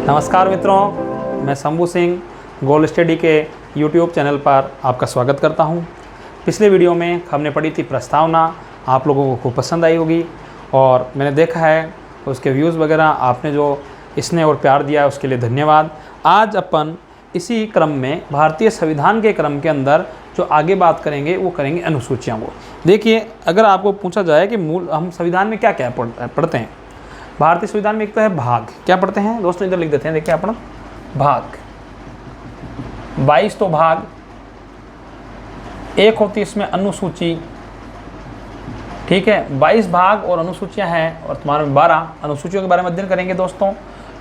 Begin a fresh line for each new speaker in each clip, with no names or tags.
नमस्कार मित्रों, मैं शंभू सिंह गोल स्टडी के YouTube चैनल पर आपका स्वागत करता हूं। पिछले वीडियो में हमने पढ़ी थी प्रस्तावना, आप लोगों को खूब पसंद आई होगी और मैंने देखा है उसके व्यूज़ वगैरह आपने जो स्नेह और प्यार दिया उसके लिए धन्यवाद। आज अपन इसी क्रम में भारतीय संविधान के क्रम के अंदर जो आगे बात करेंगे वो करेंगे अनुसूचियों को। देखिए, अगर आपको पूछा जाए कि मूल हम संविधान में क्या क्या पढ़ते हैं, भारतीय संविधान में एक तो है भाग। क्या पढ़ते हैं दोस्तों, इधर लिख देते हैं, देखिए अपना भाग 22 तो भाग, एक होती है इसमें अनुसूची, ठीक है। 22 भाग और अनुसूचियां हैं और तुम्हारे 12 अनुसूचियों के बारे में अध्ययन करेंगे दोस्तों।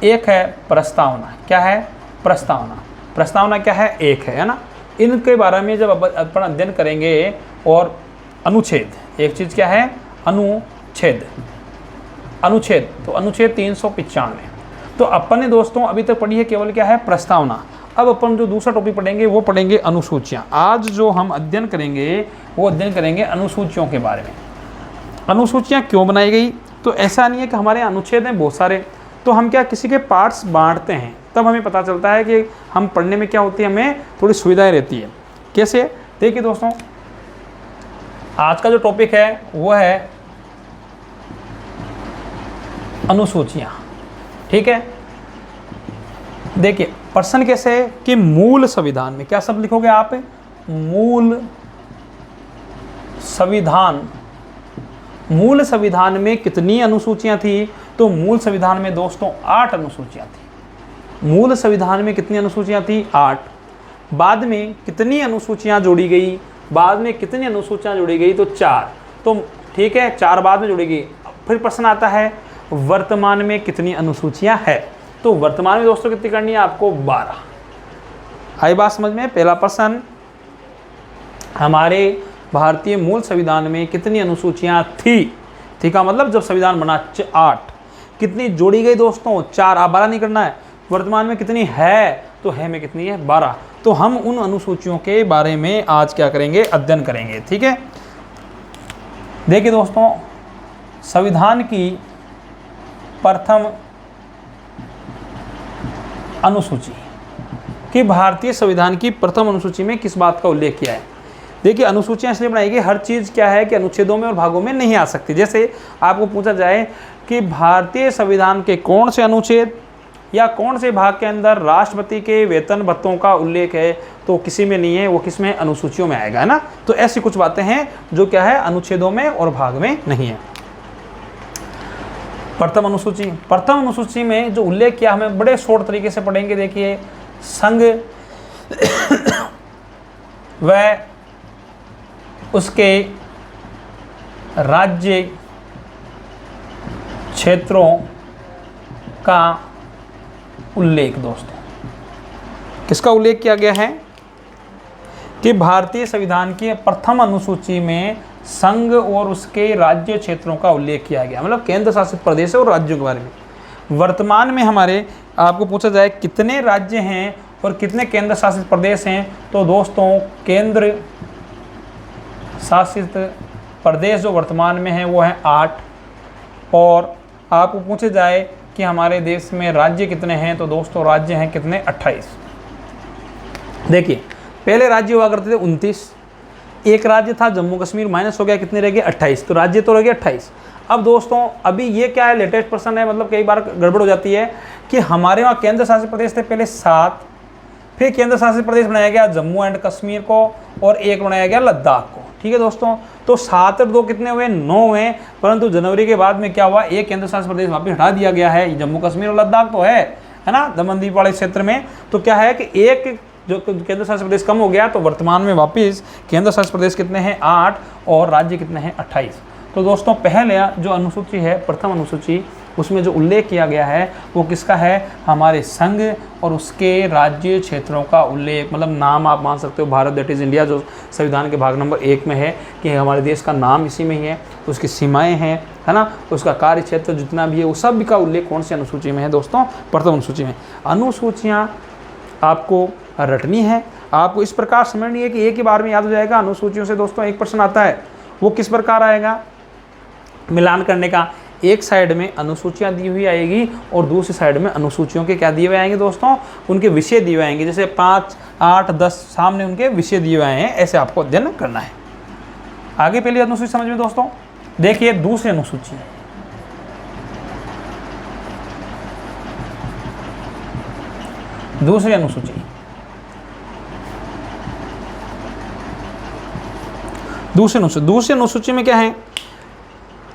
एक है प्रस्तावना। क्या है प्रस्तावना? प्रस्तावना क्या है? एक है ना। इनके बारे में जब अपन अध्ययन करेंगे। और अनुच्छेद, एक चीज़ क्या है? अनुच्छेद। अनुच्छेद तो अनुच्छेद 395। तो अपन ने दोस्तों अभी तक पढ़ी है केवल क्या है? प्रस्तावना। अब अपन जो दूसरा टॉपिक पढ़ेंगे वो पढ़ेंगे अनुसूचियाँ। आज जो हम अध्ययन करेंगे वो अध्ययन करेंगे अनुसूचियों के बारे में। अनुसूचियाँ क्यों बनाई गई? तो ऐसा नहीं है कि हमारे अनुच्छेद हैं बहुत सारे, तो हम क्या किसी के पार्ट्स बांटते हैं तब हमें पता चलता है कि हम पढ़ने में क्या होती है, हमें थोड़ी सुविधाएं रहती है। कैसे? देखिए दोस्तों, आज का जो टॉपिक है वो है अनुसूचियाँ, ठीक है। देखिए प्रश्न कैसे है कि मूल संविधान में, क्या शब्द लिखोगे आप? मूल संविधान। मूल संविधान में कितनी अनुसूचियां थी? तो मूल संविधान में दोस्तों 8 अनुसूचियां थी। मूल संविधान में कितनी अनुसूचियां थी? 8। बाद में कितनी अनुसूचियां जोड़ी गई? बाद में कितनी अनुसूचियां जोड़ी गई? तो 4। तो ठीक है, 4 बाद में जोड़ी गई। फिर प्रश्न आता है वर्तमान में कितनी अनुसूचियां है? तो वर्तमान में दोस्तों कितनी करनी है आपको? 12। आई बात समझ में? पहला प्रश्न, हमारे भारतीय मूल संविधान में कितनी अनुसूचियां थी? ठीक है, मतलब जब संविधान बना 8। कितनी जोड़ी गई दोस्तों? 4। आप 12 नहीं करना है। वर्तमान में कितनी है? तो है में कितनी है? 12। तो हम उन अनुसूचियों के बारे में आज क्या करेंगे? अध्ययन करेंगे, ठीक है। देखिए दोस्तों, संविधान की प्रथम अनुसूची कि भारतीय संविधान की प्रथम अनुसूची में किस बात का उल्लेख किया है? देखिए, अनुसूचियां इसलिए बनाई गई, हर चीज़ क्या है कि अनुच्छेदों में और भागों में नहीं आ सकती। जैसे आपको पूछा जाए कि भारतीय संविधान के कौन से अनुच्छेद या कौन से भाग के अंदर राष्ट्रपति के वेतन भत्तों का उल्लेख है, तो किसी में नहीं है, वो किस में? अनुसूचियों में आएगा, है ना। तो ऐसी कुछ बातें हैं जो क्या है अनुच्छेदों में और भाग में नहीं है। प्रथम अनुसूची, प्रथम अनुसूची में जो उल्लेख किया हमें बड़े शॉर्ट तरीके से पढ़ेंगे। देखिए, संघ व उसके राज्य क्षेत्रों का उल्लेख। दोस्तों किसका उल्लेख किया गया है? कि भारतीय संविधान की प्रथम अनुसूची में संघ और उसके राज्य क्षेत्रों का उल्लेख किया गया, मतलब केंद्र शासित प्रदेश और राज्यों के बारे में। वर्तमान में हमारे आपको पूछा जाए कितने राज्य हैं और कितने केंद्र शासित प्रदेश हैं, तो दोस्तों केंद्र शासित प्रदेश जो वर्तमान में है वो है 8। और आपको पूछे जाए कि हमारे देश में राज्य कितने हैं, तो दोस्तों राज्य हैं कितने? 28। देखिए, पहले राज्य हुआ करते थे 29। एक राज्य था जम्मू कश्मीर, माइनस हो गया, कितने रह गए? 28। तो राज्य तो रह गए 28। अब दोस्तों अभी ये क्या है, लेटेस्ट प्रश्न है, मतलब कई बार गड़बड़ हो जाती है कि हमारे वहाँ केंद्र शासित प्रदेश थे पहले 7, फिर केंद्र शासित प्रदेश बनाया गया जम्मू एंड कश्मीर को और एक बनाया गया लद्दाख को, ठीक है दोस्तों। तो 7 और 2 कितने हुए? 9 हुए। परंतु जनवरी के बाद में क्या हुआ? एक केंद्र शासित प्रदेश वापस हटा दिया गया है। जम्मू कश्मीर और लद्दाख तो है ना, दमन दीव वाले क्षेत्र में। तो क्या है कि एक जो केंद्र शासित प्रदेश कम हो गया, तो वर्तमान में वापस केंद्र शासित प्रदेश कितने हैं? 8 और राज्य कितने हैं? 28। तो दोस्तों पहले जो अनुसूची है, प्रथम अनुसूची, उसमें जो उल्लेख किया गया है वो किसका है? हमारे संघ और उसके राज्य क्षेत्रों का उल्लेख, मतलब नाम आप मान सकते हो भारत दैट इज़ इंडिया, जो संविधान के भाग नंबर 1 में है कि हमारे देश का नाम इसी में ही है, उसकी सीमाएं हैं, है ना, उसका कार्य क्षेत्र जितना भी है वो सब का उल्लेख कौन सी अनुसूची में है दोस्तों? प्रथम अनुसूची में। अनुसूचियाँ आपको रटनी है, आपको इस प्रकार समझनी है कि एक ही बार में याद हो जाएगा। अनुसूचियों से दोस्तों एक प्रश्न आता है, वो किस प्रकार आएगा? मिलान करने का। एक साइड में अनुसूचियाँ दी हुई आएगी और दूसरी साइड में अनुसूचियों के क्या दिए हुए आएंगे दोस्तों, उनके विषय दिए हुए आएंगे। जैसे 5, 8, 10 सामने उनके विषय दिए हुए आए हैं, ऐसे आपको अध्ययन करना है। आगे पहली अनुसूची समझ में दोस्तों, देखिए दूसरी अनुसूची, दूसरी अनुसूची, दूसरी अनुसूची में क्या है,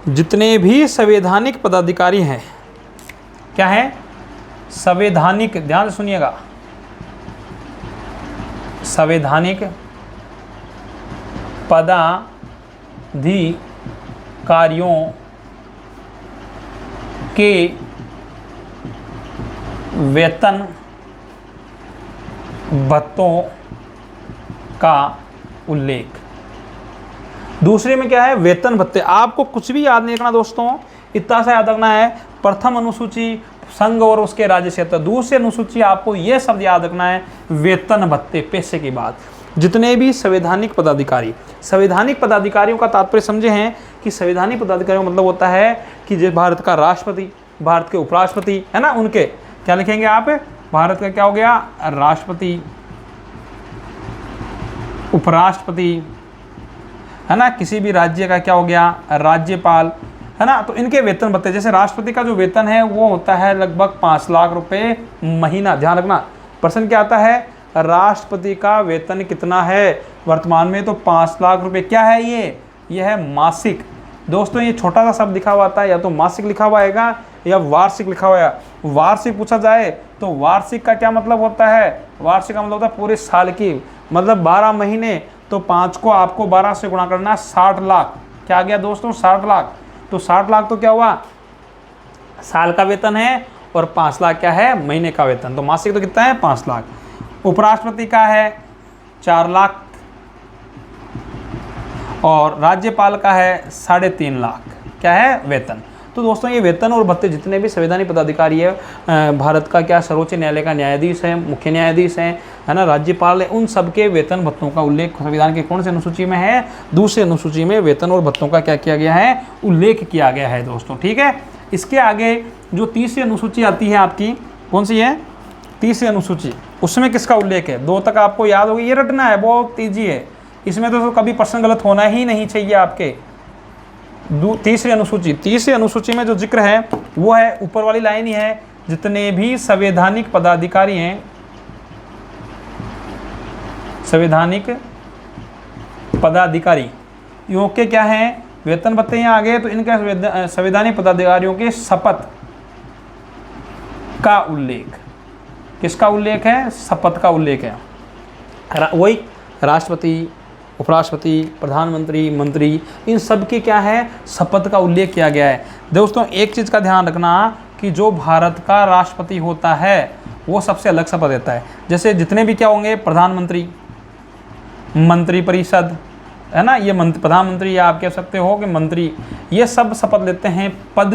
जितने भी संवैधानिक पदाधिकारी हैं, क्या है, संवैधानिक, ध्यान से सुनिएगा, संवैधानिक पदाधिकारियों के वेतन भत्तों का उल्लेख। दूसरे में क्या है, वेतन भत्ते। आपको कुछ भी याद नहीं रखना दोस्तों, इतना सा याद रखना है, प्रथम अनुसूची संघ और उसके राज्य क्षेत्र, दूसरी अनुसूची आपको यह शब्द याद रखना है, वेतन भत्ते, पैसे की बात। जितने भी संवैधानिक पदाधिकारी, संवैधानिक पदाधिकारियों का तात्पर्य समझे हैं कि संवैधानिक पदाधिकारियों का मतलब होता है कि जो भारत का राष्ट्रपति, भारत के उपराष्ट्रपति है ना, उनके क्या लिखेंगे आप, भारत का क्या हो गया, राष्ट्रपति, उपराष्ट्रपति है ना, किसी भी राज्य का क्या हो गया, राज्यपाल है ना। तो इनके वेतन भत्ते, जैसे राष्ट्रपति का जो वेतन है वो होता है लगभग 5 लाख रुपए महीना। ध्यान रखना, प्रश्न क्या आता है, राष्ट्रपति का वेतन कितना है वर्तमान में, तो 5 लाख रुपए। क्या है ये है मासिक। दोस्तों ये छोटा सा शब्द लिखा हुआ आता है, या तो मासिक लिखा हुआ आएगा या वार्षिक लिखा हुआ है। वार्षिक पूछा जाए तो वार्षिक का क्या मतलब होता है, वार्षिक का मतलब होता है पूरे साल की, मतलब 12 महीने, तो 5 को आपको 12 से गुणा करना, 60 लाख। क्या आ गया दोस्तों, 60 लाख। तो 60 लाख तो क्या हुआ, साल का वेतन है, और 5 लाख क्या है, महीने का वेतन। तो मासिक तो कितना है, 5 लाख। उपराष्ट्रपति का है 4 लाख, और राज्यपाल का है 3.5 लाख, क्या है, वेतन। तो दोस्तों ये वेतन और भत्ते जितने भी संवैधानिक पदाधिकारी है, भारत का क्या सर्वोच्च न्यायालय का न्यायाधीश है, मुख्य न्यायाधीश है ना, राज्यपाल है, उन सबके वेतन भत्तों का उल्लेख संविधान के कौन से अनुसूची में है, दूसरी अनुसूची में वेतन और भत्तों का क्या किया गया है, उल्लेख किया गया है दोस्तों। ठीक है, इसके आगे जो तीसरी अनुसूची आती है आपकी, कौन सी है, तीसरी अनुसूची, उसमें किसका उल्लेख है, 2 तक आपको याद होगी, ये रटना है, बहुत ईजी है, इसमें तो कभी प्रश्न गलत होना ही नहीं चाहिए आपके। तीसरी अनुसूची में जो जिक्र है वो है, ऊपर वाली लाइन ही है, जितने भी संवैधानिक पदाधिकारी हैं, संवैधानिक पदाधिकारी के क्या हैं, वेतन भत्ते यहाँ आ गए, तो इनके संवैधानिक पदाधिकारियों के शपथ का उल्लेख, किसका उल्लेख है, शपथ का उल्लेख है। वही राष्ट्रपति, उपराष्ट्रपति, प्रधानमंत्री, मंत्री, इन सब की क्या है, शपथ का उल्लेख किया गया है। दोस्तों एक चीज़ का ध्यान रखना कि जो भारत का राष्ट्रपति होता है वो सबसे अलग शपथ देता है। जैसे जितने भी क्या होंगे, प्रधानमंत्री, मंत्रिपरिषद है ना, ये प्रधानमंत्री, या आप कह सकते हो कि मंत्री, ये सब शपथ लेते हैं पद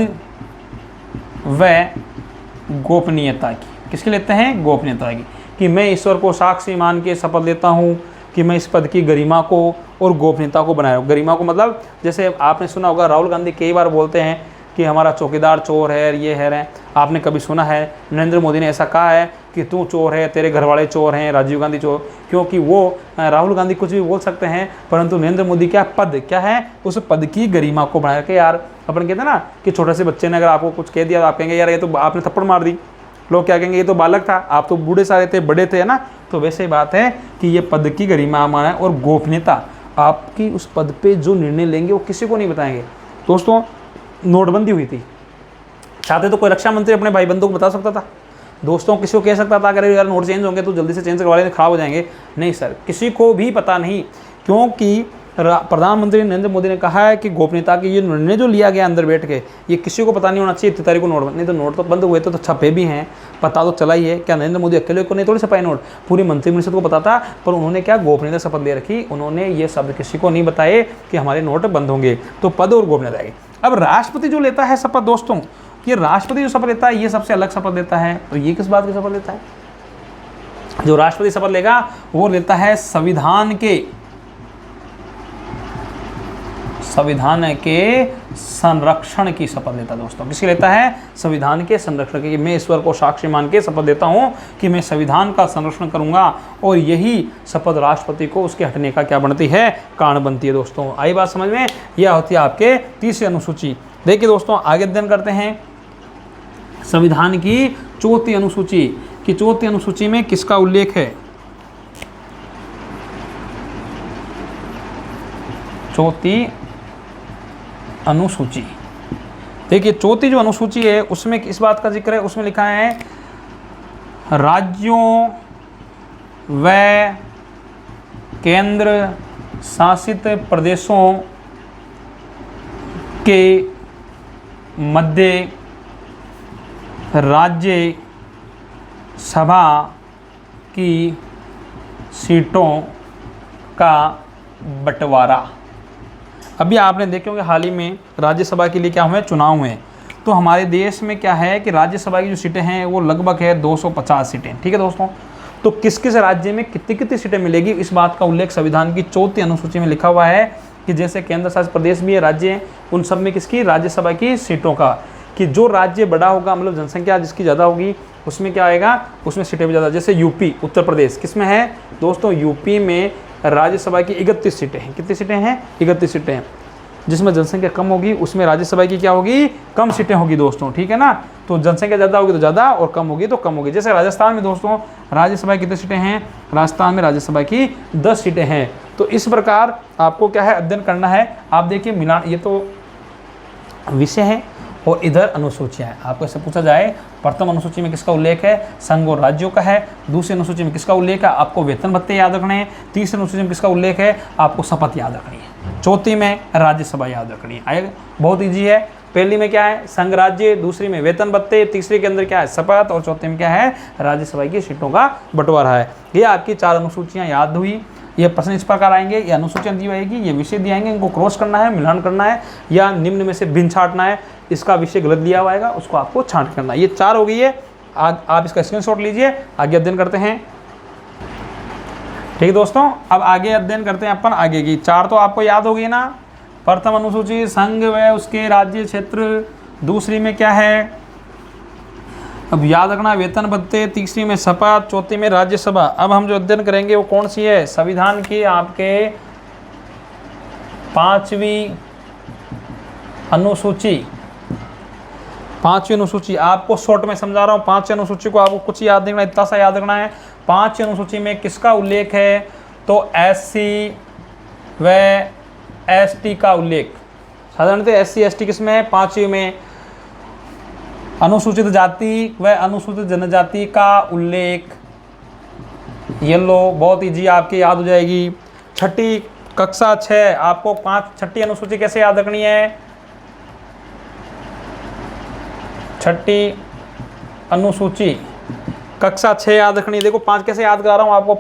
व गोपनीयता की। किसकी लेते हैं, गोपनीयता की, कि मैं ईश्वर को साक्षी मान के शपथ लेता हूँ कि मैं इस पद की गरिमा को और गोपनीयता को बनाया। गरिमा को मतलब, जैसे आपने सुना होगा राहुल गांधी कई बार बोलते हैं कि हमारा चौकीदार चोर है, ये है। आपने कभी सुना है नरेंद्र मोदी ने ऐसा कहा है कि तू चोर है, तेरे घर वाले चोर हैं, राजीव गांधी चोर, क्योंकि वो राहुल गांधी कुछ भी बोल सकते हैं, परंतु नरेंद्र मोदी क्या पद, क्या है, उस पद की गरिमा को बनाया। कि यार अपन कहते हैं ना कि छोटे से बच्चे ने अगर आपको कुछ कह दिया तो आप कहेंगे यार ये तो आपने थप्पड़ मार दी, लोग क्या कहेंगे ये तो बालक था, आप तो बूढ़े सारे थे, बड़े थे, है ना। तो वैसे ही बात है कि ये पद की गरिमा माना, और गोपनीयता, आपकी उस पद पे जो निर्णय लेंगे वो किसी को नहीं बताएंगे। दोस्तों नोटबंदी हुई थी, चाहते तो कोई रक्षा मंत्री अपने भाई बंधुओं को बता सकता था, दोस्तों किसी को कह सकता था अगर यार नोट चेंज होंगे तो जल्दी से चेंज करवा लेंगे, खराब हो जाएंगे। नहीं सर, किसी को भी पता नहीं, क्योंकि प्रधानमंत्री नरेंद्र मोदी ने कहा है कि गोपनीयता की ये निर्णय जो लिया गया अंदर बैठ के, ये किसी को पता नहीं होना चाहिए। 3 तारीख को नोट बंद, नहीं तो नोट तो बंद हुए तो छपे भी हैं, पता तो चला ही है। क्या नरेंद्र मोदी अकेले को नहीं थोड़ी छपाए नोट, पूरी मंत्रिपरिषद को पता था, पर उन्होंने क्या गोपनीयता शपथ ले रखी, उन्होंने ये शब्द किसी को नहीं बताए कि हमारे नोट बंद होंगे। तो पद और गोपनीयता है। अब राष्ट्रपति जो लेता है शपथ, दोस्तों ये राष्ट्रपति जो शपथ लेता है ये सबसे अलग शपथ लेता है। तो ये किस बात की शपथ लेता है, जो राष्ट्रपति शपथ लेगा वो लेता है संविधान के संरक्षण की शपथ लेता है दोस्तों। किसकी लेता है? संविधान के संरक्षण की। मैं ईश्वर को साक्षी मान के शपथ लेता हूँ कि मैं संविधान का संरक्षण करूंगा, और यही शपथ राष्ट्रपति को उसके हटने का क्या बनती है? कारण बनती है दोस्तों। आई बात समझ में? यह होती है आपके तीसरी अनुसूची। देखिए दोस्तों, आगे अध्ययन करते हैं संविधान की चौथी अनुसूची कि चौथी अनुसूची में किसका उल्लेख है? चौथी अनुसूची, देखिए चौथी जो अनुसूची है उसमें किस बात का जिक्र है? उसमें लिखा है राज्यों व केंद्र शासित प्रदेशों के मध्य राज्य सभा की सीटों का बंटवारा। अभी आपने देखे होंगे हाल ही में राज्यसभा के लिए क्या हुए? चुनाव हुए। तो हमारे देश में क्या है कि राज्यसभा की जो सीटें हैं वो लगभग है 250 सीटें। ठीक है दोस्तों, तो किस किस राज्य में कितनी कितनी सीटें मिलेगी, इस बात का उल्लेख संविधान की चौथी अनुसूची में लिखा हुआ है कि जैसे केंद्र शासित प्रदेश भी है, राज्य हैं, उन सब में किसकी? राज्यसभा की सीटों का, कि जो राज्य बड़ा होगा, मतलब जनसंख्या जिसकी ज़्यादा होगी उसमें क्या आएगा? उसमें सीटें भी ज़्यादा। जैसे यूपी, उत्तर प्रदेश, किसमें है दोस्तों? यूपी में राज्यसभा की 31 सीटें हैं। कितनी सीटें हैं? 31 सीटें हैं। जिसमें जनसंख्या कम होगी उसमें राज्यसभा की क्या होगी? कम सीटें होगी दोस्तों। ठीक है ना, तो जनसंख्या ज़्यादा होगी तो ज़्यादा, और कम होगी तो कम होगी। जैसे राजस्थान में दोस्तों राज्यसभा की कितनी सीटें हैं? राजस्थान में राज्यसभा की 10 सीटें हैं। तो इस प्रकार आपको क्या है? अध्ययन करना है। आप देखिए मिलान, ये तो विषय है और इधर अनुसूचियाँ हैं। आपको ऐसे पूछा जाए प्रथम अनुसूची में किसका उल्लेख है? संघ और राज्यों का है। दूसरी अनुसूची में किसका उल्लेख है? आपको वेतन भत्ते याद रखने हैं। तीसरी अनुसूची में किसका उल्लेख है? आपको शपथ याद रखनी है। चौथी में राज्यसभा याद रखनी है। आएगा, बहुत ईजी है। पहली में क्या है? संघ राज्य, दूसरी में वेतन भत्ते, तीसरी के अंदर क्या है? शपथ, और चौथे में क्या है? राज्यसभा की सीटों का बंटवारा है। ये आपकी 4 अनुसूचियाँ याद हुई। ये प्रश्न इस प्रकार आएंगे, ये अनुसूचियाँ दी जाएगी, ये विषय दिए आएंगे, इनको क्रॉस करना है, मिलान करना है, या निम्न में से भिन्न छांटना है। इसका विषय गलत दिया हुआ आएगा, उसको आपको छांट करना है। ये 4 हो गई है। आप इसका स्क्रीनशॉट लीजिए, आगे अध्ययन करते हैं। ठीक है दोस्तों, अब आगे अध्ययन करते हैं अपन आगे की। 4 तो आपको याद हो गई ना? प्रथम अनुसूची संघ व उसके राज्य क्षेत्र, दूसरी में क्या है? अब याद रखना वेतन भत्ते, तीसरी में शपथ, चौथी में राज्यसभा। अब हम जो अध्ययन करेंगे वो कौन सी है? संविधान की आपके 5वीं अनुसूची। 5वीं अनुसूची आपको शॉर्ट में समझा रहा हूँ। 5वीं अनुसूची को आपको कुछ याद रखना, इतना सा याद रखना है। 5वीं अनुसूची में किसका उल्लेख है? तो SC व ST का उल्लेख। साधारणतः SC ST किसमें है? 5वीं में। अनुसूचित जाति व अनुसूचित जनजाति का उल्लेख, ये लो, बहुत ईजी आपके याद हो जाएगी। छठी कक्षा 6 आपको 5 छठी अनुसूची कैसे याद रखनी है? छठी अनुसूची कक्षा 6 याद रखनी है। देखो 5 कैसे याद करा रहा हूँ आपको।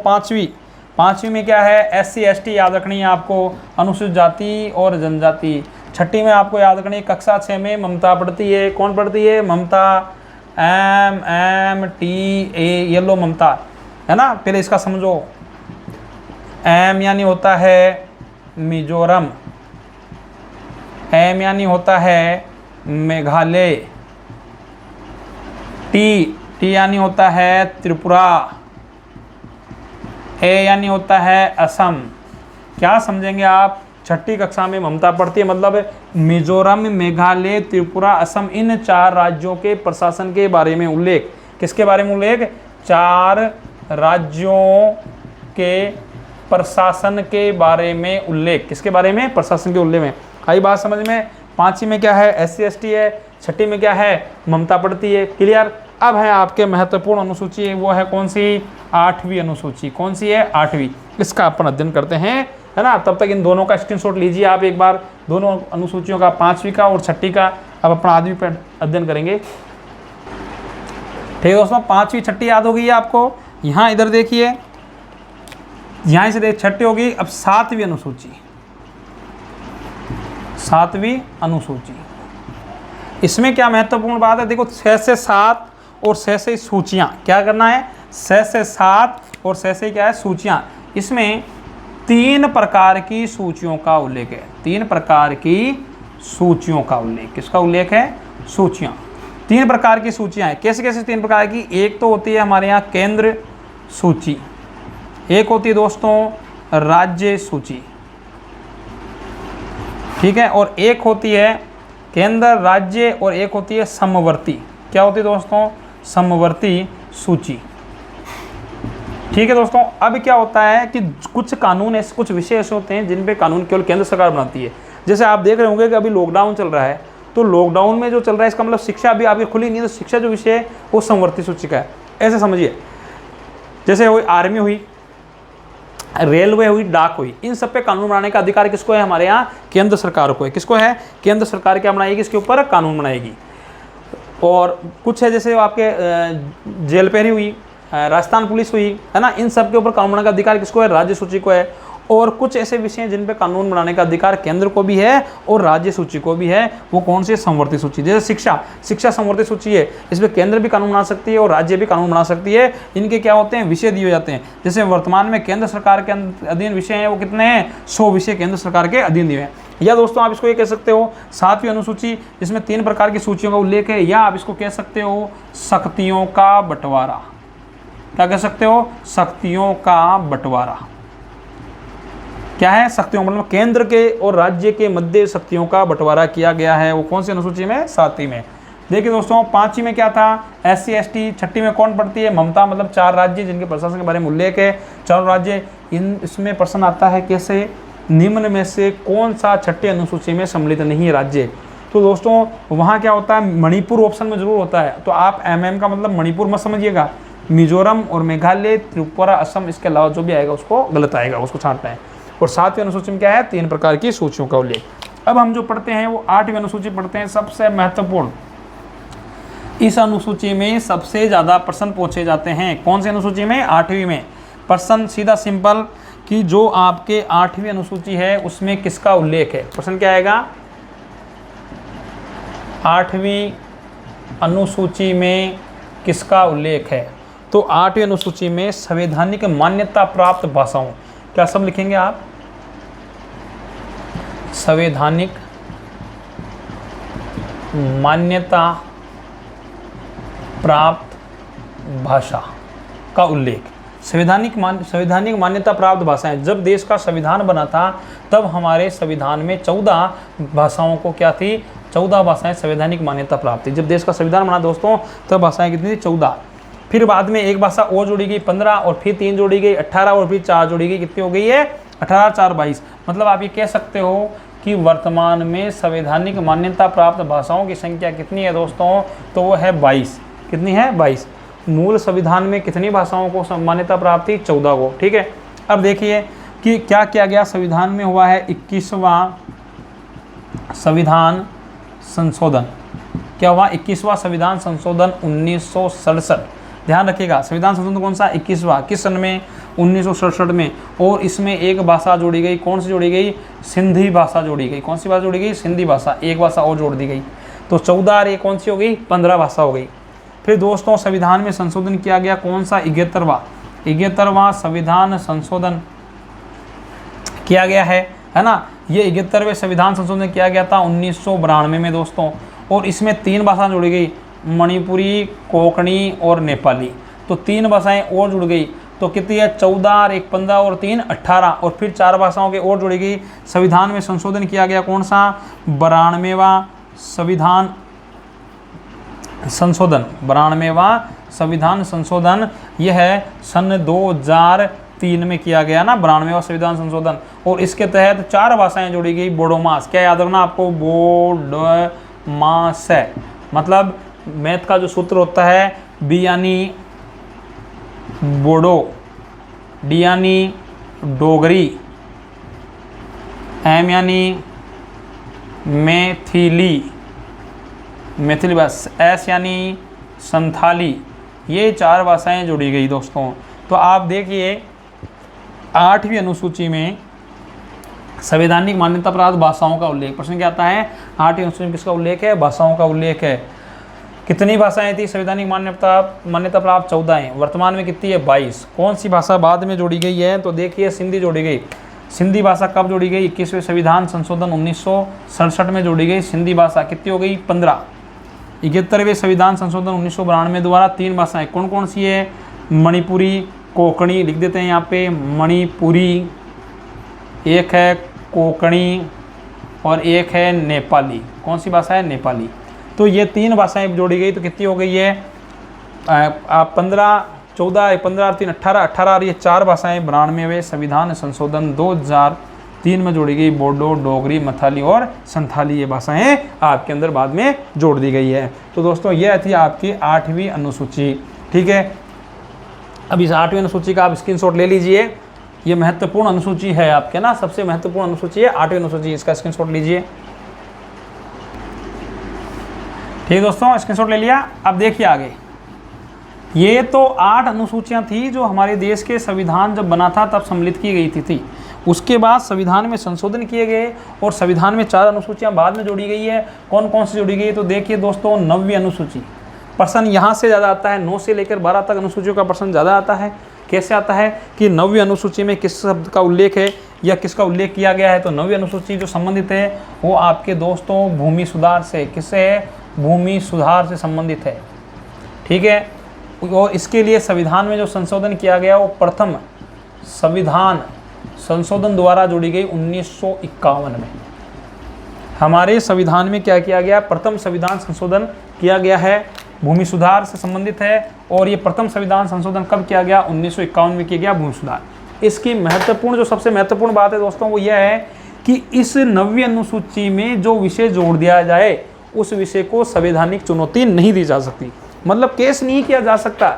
5वीं में क्या है? SC ST याद रखनी है आपको, अनुसूचित जाति और जनजाति। छठी में आपको याद रखनी है कक्षा 6 में ममता पढ़ती है। कौन पढ़ती है? ममता, MMTA, ये लो ममता, है ना? पहले इसका समझो। M यानी होता है मिजोरम, M यानी होता है मेघालय, T यानी होता है त्रिपुरा, A यानी होता है असम। क्या समझेंगे आप? छठी कक्षा में ममता पढ़ती है, मतलब मिजोरम, मेघालय, त्रिपुरा, असम, इन 4 राज्यों के प्रशासन के बारे में उल्लेख। किसके बारे में उल्लेख? 4 राज्यों के प्रशासन के बारे में उल्लेख। किसके बारे में? प्रशासन के उल्लेख में। आई बात समझ में? 5वीं में क्या है? SC ST है। छठी में क्या है? ममता पढ़ती है। क्लियर? अब है आपके महत्वपूर्ण अनुसूची, वो है कौन सी? 8वीं अनुसूची। कौन सी है? 8वीं। इसका अपन अध्ययन करते हैं, है ना? तब तक इन दोनों का स्क्रीनशॉट लीजिए आप एक बार, दोनों अनुसूचियों का, 5वीं का और छठी का। अब अपना 8वीं पे अध्ययन करेंगे। ठीक है दोस्तों, 5वीं छठी याद हो गई है आपको। यहाँ इधर देखिए, यहाँ से देख, छठी होगी। अब 7वीं अनुसूची। 7वीं अनुसूची, इसमें क्या महत्वपूर्ण बात है? देखो 6 से 7 और 6 से सूचियाँ। क्या करना है? 6 से 7 और 6 से क्या है? सूचियाँ। इसमें 3 प्रकार की सूचियों का उल्लेख है। 3 प्रकार की सूचियों का उल्लेख। किसका उल्लेख है? सूचियाँ। 3 प्रकार की सूचियाँ हैं। कैसे कैसे 3 प्रकार की? एक तो होती है हमारे यहाँ केंद्र सूची, एक होती है दोस्तों राज्य सूची, ठीक है, और एक होती है केंद्र राज्य और एक होती है समवर्ती। क्या होती है दोस्तों? समवर्ती सूची। ठीक है दोस्तों। अब क्या होता है कि कुछ कानून ऐसे, कुछ विषय ऐसे होते हैं जिन पे कानून केवल केंद्र सरकार बनाती है। जैसे आप देख रहे होंगे कि अभी लॉकडाउन चल रहा है, तो लॉकडाउन में जो चल रहा है इसका मतलब शिक्षा अभी आपकी खुली नहीं है, तो शिक्षा जो विषय है वो समवर्ती सूची का है। ऐसे समझिए, जैसे हुई आर्मी हुई, रेलवे हुई, डाक हुई, इन सब पे कानून बनाने का अधिकार किसको है? हमारे यहाँ केंद्र सरकार को है। किसको है? केंद्र सरकार क्या बनाएगी? इसके ऊपर कानून बनाएगी। और कुछ है जैसे आपके जेल पेरी हुई, राजस्थान पुलिस हुई, है ना, इन सब के ऊपर कानून बनाने का अधिकार किसको है? राज्य सूची को है। और कुछ ऐसे विषय हैं जिन पे कानून बनाने का अधिकार केंद्र को भी है और राज्य सूची को भी है। वो कौन सी? समवर्ती सूची। जैसे शिक्षा समवर्ती सूची है, इसमें केंद्र भी कानून बना सकती है और राज्य भी कानून बना सकती है। इनके क्या होते हैं? विषय दिए जाते हैं। जैसे वर्तमान में केंद्र सरकार के अधीन विषय हैं, वो कितने हैं? 100 विषय केंद्र सरकार के अधीन दिए हैं। या दोस्तों आप इसको ये कह सकते हो 7वीं अनुसूची, जिसमें 3 प्रकार की सूचियों का उल्लेख है। या आप इसको कह सकते हो शक्तियों का बंटवारा। क्या कह सकते हो? शक्तियों का बंटवारा। क्या है? शक्तियों, मतलब केंद्र के और राज्य के मध्य शक्तियों का बंटवारा किया गया है। वो कौन सी अनुसूची में? 7वीं में। देखिए दोस्तों 5वीं में क्या था? SC ST। 6वीं में कौन पढ़ती है? ममता, मतलब 4 राज्य जिनके प्रशासन के बारे में उल्लेख है, 4 राज्य। इसमें प्रश्न आता है कैसे? निम्न में से कौन सा 6ठी अनुसूची में सम्मिलित नहीं है राज्य? तो दोस्तों वहाँ क्या होता है? मणिपुर ऑप्शन में जरूर होता है, तो आप MM का मतलब मणिपुर मत समझिएगा। मिजोरम और मेघालय, त्रिपुरा, असम, इसके अलावा जो भी आएगा उसको गलत आएगा, उसको छांटना है। और 7वीं अनुसूची में क्या है? 3 प्रकार की सूचियों का उल्लेख। अब हम जो पढ़ते हैं वो 8वीं अनुसूची पढ़ते हैं, सबसे महत्वपूर्ण। इस अनुसूची में सबसे ज़्यादा प्रश्न पूछे जाते हैं। कौन सी अनुसूची में? 8वीं में। प्रश्न सीधा सिंपल कि जो आपके 8वीं अनुसूची है उसमें किसका उल्लेख है? प्रश्न क्या आएगा? 8वीं अनुसूची में किसका उल्लेख है? तो 8वीं अनुसूची में संवैधानिक मान्यता प्राप्त भाषाओं, क्या सब लिखेंगे आप? संवैधानिक मान्यता प्राप्त भाषा का उल्लेख। संवैधानिक मान्यता प्राप्त भाषाएं, जब देश का संविधान बना था तब हमारे संविधान में 14 भाषाओं को क्या थी? 14 भाषाएं संवैधानिक मान्यता प्राप्त थी। जब देश का संविधान बना दोस्तों तब भाषाएं कितनी थी? 14। फिर बाद में एक भाषा और जोड़ी गई 15, और फिर 3 जोड़ी गई 18, और फिर 4 जोड़ी गई, कितनी हो गई है? 18, 4, 22। मतलब आप ये कह सकते हो कि वर्तमान में संवैधानिक मान्यता प्राप्त भाषाओं की संख्या कितनी है दोस्तों? तो वो है 22। कितनी है? 22। मूल संविधान में कितनी भाषाओं को मान्यता प्राप्त थी? 14 को। ठीक है। अब देखिए कि क्या किया गया संविधान में। हुआ है 21वां संविधान संशोधन। क्या हुआ? 21वां संविधान संशोधन 1967। ध्यान रखिएगा, संविधान संशोधन कौन सा? 21वां। किस सन में? 1967 में। और इसमें एक भाषा जोड़ी गई। कौन सी जोड़ी गई? सिंधी भाषा जोड़ी गई। कौन सी भाषा जोड़ी गई? सिंधी भाषा। एक भाषा और जोड़ दी गई, तो 14 और एक कौन सी हो गई? 15 भाषा हो गई। फिर दोस्तों संविधान में संशोधन किया गया, कौन सा? 71वां संविधान संशोधन किया गया है ना। ये 71वें संविधान संशोधन किया गया था 1992 में दोस्तों। और इसमें 3 भाषा जोड़ी गई, मणिपुरी, कोंकणी और नेपाली। तो 3 भाषाएं और जुड़ गई, तो कितनी है? 14 और 1 15 और 3 18, और फिर 4 भाषाओं के और जुड़ी गई। संविधान में संशोधन किया गया, कौन सा? 92वां संविधान संशोधन। 92वां संविधान संशोधन यह है सन 2003 में किया गया ना, 92वां संविधान संशोधन। और इसके तहत 4 भाषाएं जोड़ी गई। बोडोमास, क्या याद रखना आपको? बोडोमास है, मतलब मैथ का जो सूत्र होता है बी यानी बोडो, डी यानी डोगरी, एम यानी मैथिली बस, एस यानी संथाली। ये 4 भाषाएं जोड़ी गई दोस्तों। तो आप देखिए 8वीं अनुसूची में संवैधानिक मान्यता प्राप्त भाषाओं का उल्लेख। प्रश्न क्या आता है? 8वीं अनुसूची में किसका उल्लेख है? भाषाओं का उल्लेख है। कितनी भाषाएं थी संवैधानिक मान्यता प्राप्त? 14 हैं। वर्तमान में कितनी है? 22। कौन सी भाषा बाद में जोड़ी गई है? तो देखिए सिंधी जोड़ी गई। सिंधी भाषा कब जोड़ी गई? 21वें संविधान संशोधन 1967 में जोड़ी गई सिंधी भाषा। कितनी हो गई? 15। 71वें संविधान संशोधन 1992 द्वारा 3 भाषाएं कौन कौन सी है? मणिपुरी, कोंकणी, लिख देते हैं यहाँ पे मणिपुरी, एक है कोंकणी और एक है नेपाली। कौन सी भाषा है? नेपाली। तो ये 3 भाषाएं जोड़ी गई तो कितनी हो गई है? 15, 14, 15, 3, 18 और ये 4 भाषाएं 92वें संविधान संशोधन 2003 में जोड़ी गई। बोडो, डोगरी, मथाली और संथाली ये भाषाएं आपके अंदर बाद में जोड़ दी गई है। तो दोस्तों ये थी आपकी 8वीं अनुसूची। ठीक है, अब इस 8वीं अनुसूची का आप स्क्रीनशॉट ले लीजिए। ये महत्वपूर्ण अनुसूची है आपके ना, सबसे महत्वपूर्ण अनुसूची है 8वीं अनुसूची। इसका स्क्रीनशॉट लीजिए। ठीक है दोस्तों, स्क्रीनशॉट ले लिया। अब देखिए आगे, ये तो 8 अनुसूचियां थी जो हमारे देश के संविधान जब बना था तब सम्मिलित की गई थी। उसके बाद संविधान में संशोधन किए गए और संविधान में 4 अनुसूचियां बाद में जोड़ी गई है। कौन कौन सी जोड़ी गई? तो देखिए दोस्तों, 9वीं अनुसूची। प्रश्न यहाँ से ज़्यादा आता है, 9 से लेकर 12 तक अनुसूचियों का प्रश्न ज़्यादा आता है। कैसे आता है कि 9वीं अनुसूची में किस शब्द का उल्लेख है या किसका उल्लेख किया गया है? तो 9वीं अनुसूची जो संबंधित है वो आपके दोस्तों भूमि सुधार से, किससे है? भूमि सुधार से संबंधित है। ठीक है, और इसके लिए संविधान में जो संशोधन किया गया वो प्रथम संविधान संशोधन द्वारा जोड़ी गई 1951 में। हमारे संविधान में क्या किया गया? प्रथम संविधान संशोधन किया गया है, भूमि सुधार से संबंधित है। और ये प्रथम संविधान संशोधन कब किया गया? 1951 में किया गया भूमि सुधार। इसकी महत्वपूर्ण जो सबसे महत्वपूर्ण बात है दोस्तों वो यह है कि इस 9वीं अनुसूची में जो विषय जोड़ दिया जाए उस विषय को संवैधानिक चुनौती नहीं दी जा सकती, मतलब केस नहीं किया जा सकता।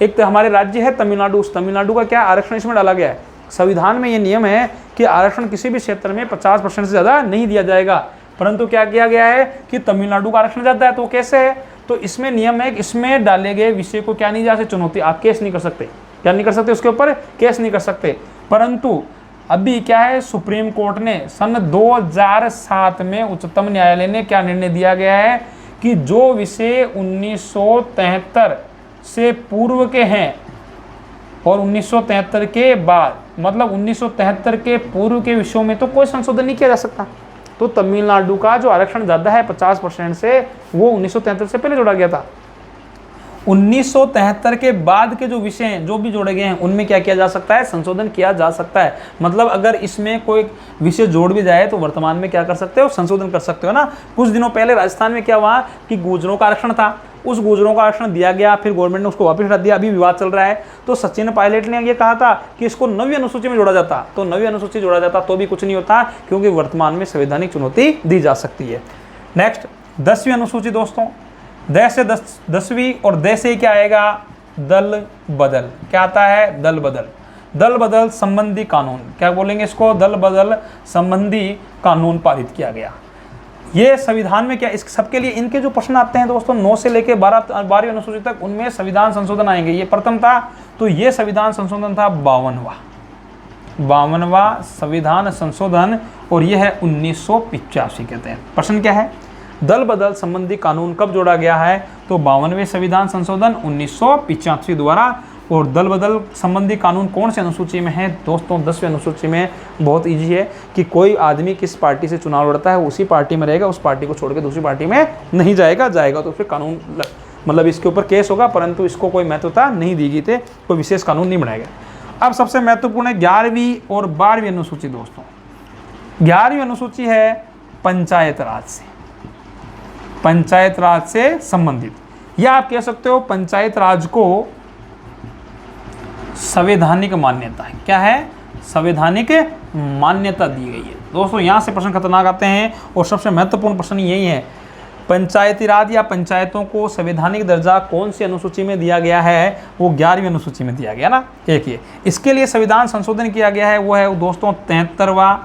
एक तो हमारे राज्य है तमिलनाडु, उस तमिलनाडु का क्या आरक्षण इसमें डाला गया है? संविधान में ये नियम है कि आरक्षण किसी भी क्षेत्र में 50% से ज़्यादा नहीं दिया जाएगा, परंतु क्या किया गया है कि तमिलनाडु का आरक्षण ज़्यादा है। तो कैसे है? तो इसमें नियम है कि इसमें डाले गए विषय को क्या नहीं जा सकती चुनौती, आप केस नहीं कर सकते। क्या नहीं कर सकते? उसके ऊपर केस नहीं कर सकते। परंतु अभी क्या है, सुप्रीम कोर्ट ने सन 2007 में उच्चतम न्यायालय ने क्या निर्णय दिया गया है कि जो विषय 1973 से पूर्व के हैं और 1973 के बाद, मतलब 1973 के पूर्व के विषयों में तो कोई संशोधन नहीं किया जा सकता। तो तमिलनाडु का जो आरक्षण ज़्यादा है 50% से, वो 1973 से पहले जोड़ा गया था। 1973 के बाद के जो विषय हैं जो भी जोड़े गए हैं उनमें क्या किया जा सकता है? संशोधन किया जा सकता है। मतलब अगर इसमें कोई विषय जोड़ भी जाए तो वर्तमान में क्या कर सकते हो? संशोधन कर सकते हो ना। कुछ दिनों पहले राजस्थान में क्या हुआ कि गुर्जरों का आरक्षण था, उस गुर्जरों का आरक्षण दिया गया, फिर गवर्नमेंट ने उसको वापस हटा दिया, अभी विवाद चल रहा है। तो सचिन पायलट ने ये कहा था कि इसको 9वीं अनुसूची में जोड़ा जाता, तो 9वीं अनुसूची जोड़ा जाता तो भी कुछ नहीं होता, क्योंकि वर्तमान में संवैधानिक चुनौती दी जा सकती है। नेक्स्ट 10वीं अनुसूची दोस्तों, 10 से 10वीं और 10 से क्या आएगा? दल बदल। क्या आता है? दल बदल। दल बदल संबंधी कानून, क्या बोलेंगे इसको? दल बदल संबंधी कानून पारित किया गया। ये संविधान में क्या, इस सबके लिए इनके जो प्रश्न आते हैं दोस्तों 9 से लेकर 12वीं अनुसूची तक, उनमें संविधान संशोधन आएंगे। ये प्रथम था, तो ये संविधान संशोधन था 52वां संविधान संशोधन, और यह है 1985 कहते हैं। प्रश्न क्या है? दल बदल संबंधी कानून कब जोड़ा गया है? तो 52वें संविधान संशोधन 1985 द्वारा। और दल बदल संबंधी कानून कौन से अनुसूची में है दोस्तों? 10वीं अनुसूची में। बहुत इजी है कि कोई आदमी किस पार्टी से चुनाव लड़ता है उसी पार्टी में रहेगा, उस पार्टी को छोड़ के दूसरी पार्टी में नहीं जाएगा तो फिर कानून मतलब इसके ऊपर केस होगा, परंतु इसको कोई महत्वता नहीं दी गई थी, कोई विशेष कानून नहीं बनाया गया। अब सबसे महत्वपूर्ण है 11वीं और 12वीं अनुसूची दोस्तों। 11वीं अनुसूची है पंचायत राज से, पंचायत राज से संबंधित, या आप कह सकते हो पंचायत राज को संवैधानिक मान्यता है। क्या है? संवैधानिक मान्यता दी गई है दोस्तों। यहाँ से प्रश्न खतरनाक आते हैं और सबसे महत्वपूर्ण प्रश्न यही है, पंचायती राज या पंचायतों को संवैधानिक दर्जा कौन सी अनुसूची में दिया गया है? वो 11वीं अनुसूची में दिया गया ना। एक ये इसके लिए संविधान संशोधन किया गया है, वो है दोस्तों 73वां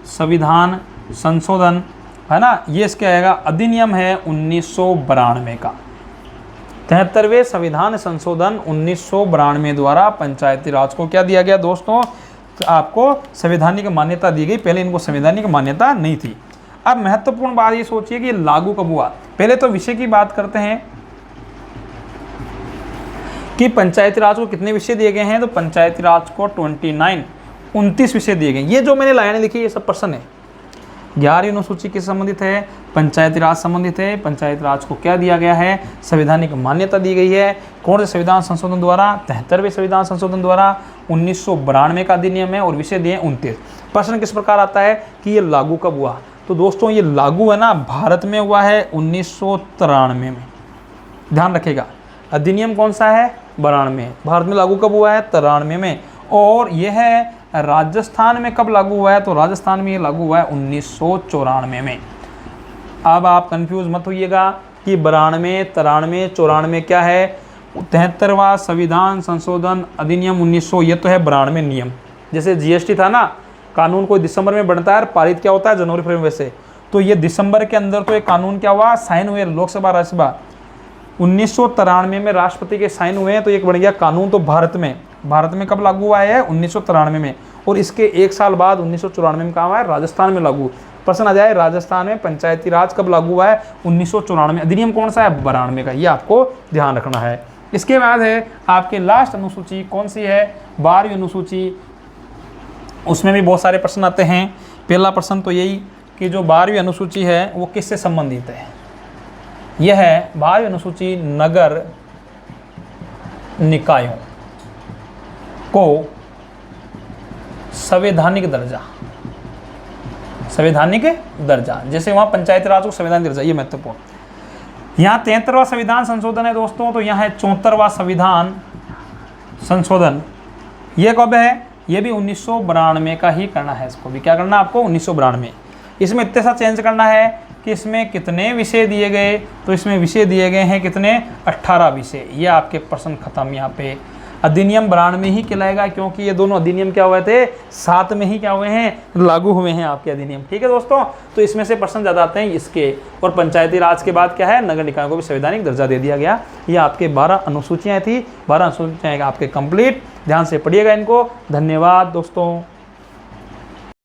संविधान संशोधन, है ना। ये इसका आएगा अधिनियम है 1992 का। 73वें संविधान संशोधन 1992 द्वारा पंचायती राज को क्या दिया गया दोस्तों? तो आपको संवैधानिक मान्यता दी गई। पहले इनको संवैधानिक मान्यता नहीं थी। अब महत्वपूर्ण बात ये सोचिए कि लागू कब हुआ। पहले तो विषय की बात करते हैं कि पंचायती राज को कितने विषय दिए गए हैं। तो पंचायती राज को 29 29 विषय दिए गए। ये जो मैंने लाइनें लिखी ये सब प्रश्न है। 11वीं अनुसूची किस संबंधित है? पंचायती राज संबंधित है। पंचायती राज को क्या दिया गया है? संवैधानिक मान्यता दी गई है। कौन से संविधान संशोधन द्वारा? 73वें संविधान संशोधन द्वारा। 1992 का अधिनियम है और विषय दिए 29। प्रश्न किस प्रकार आता है कि ये लागू कब हुआ? तो दोस्तों ये लागू है ना भारत में हुआ है 1993 में। ध्यान रखेगा, अधिनियम कौन सा है? 92 में। भारत में लागू कब हुआ है? 93 में। और यह है राजस्थान में कब लागू हुआ है? तो राजस्थान में ये लागू हुआ है 1994 में। अब आप कंफ्यूज मत होइएगा कि 92, 93, 94 क्या है? 73वां संविधान संशोधन अधिनियम 1900, ये तो है 92 नियम। जैसे जीएसटी था ना, कानून कोई दिसंबर में बनता है, पारित क्या होता है? जनवरी फरवरी से। तो ये दिसंबर के अंदर तो एक कानून क्या हुआ? साइन हुए लोकसभा राज्यसभा। 1993 में राष्ट्रपति के साइन हुए हैं, तो एक बन गया कानून। तो भारत में कब लागू हुआ है? 1993 में। और इसके एक साल बाद 1994 में कहाँ हुआ है? राजस्थान में लागू। प्रश्न आ जाए राजस्थान में पंचायती राज कब लागू हुआ है? 1994 में। अधिनियम कौन सा है? 92 का। ये आपको ध्यान रखना है। इसके बाद है आपके लास्ट अनुसूची कौन सी है? 12वीं अनुसूची। उसमें भी बहुत सारे प्रश्न आते हैं। पहला प्रश्न तो यही कि जो 12वीं अनुसूची है वो किससे संबंधित है? यह है 12वीं अनुसूची नगर निकायों को संवैधानिक दर्जा, जैसे वहां पंचायती राज को संवैधानिक दर्जा, ये महत्वपूर्ण। यहाँ 73वां संविधान संशोधन है दोस्तों, तो यहाँ है 74वां संविधान संशोधन। ये कब है? ये भी 1992 का ही करना है। इसको भी क्या करना है आपको? 1992। इसमें इतने सा चेंज करना है कि इसमें कितने विषय दिए गए? तो इसमें विषय दिए गए हैं कितने? 18 विषय। ये आपके प्रश्न खत्म। यहाँ पे अधिनियम 92 में ही कहलाएगा, क्योंकि ये दोनों अधिनियम क्या हुए थे? साथ में ही क्या हुए हैं? लागू हुए हैं आपके अधिनियम। ठीक है दोस्तों, तो इसमें से प्रश्न ज़्यादा आते हैं इसके। और पंचायती राज के बाद क्या है? नगर निकायों को भी संवैधानिक दर्जा दे दिया गया। ये आपके 12 अनुसूचियाँ थी। 12 अनुसूचियाँ आपके कंप्लीट। ध्यान से पढ़िएगा इनको। धन्यवाद दोस्तों।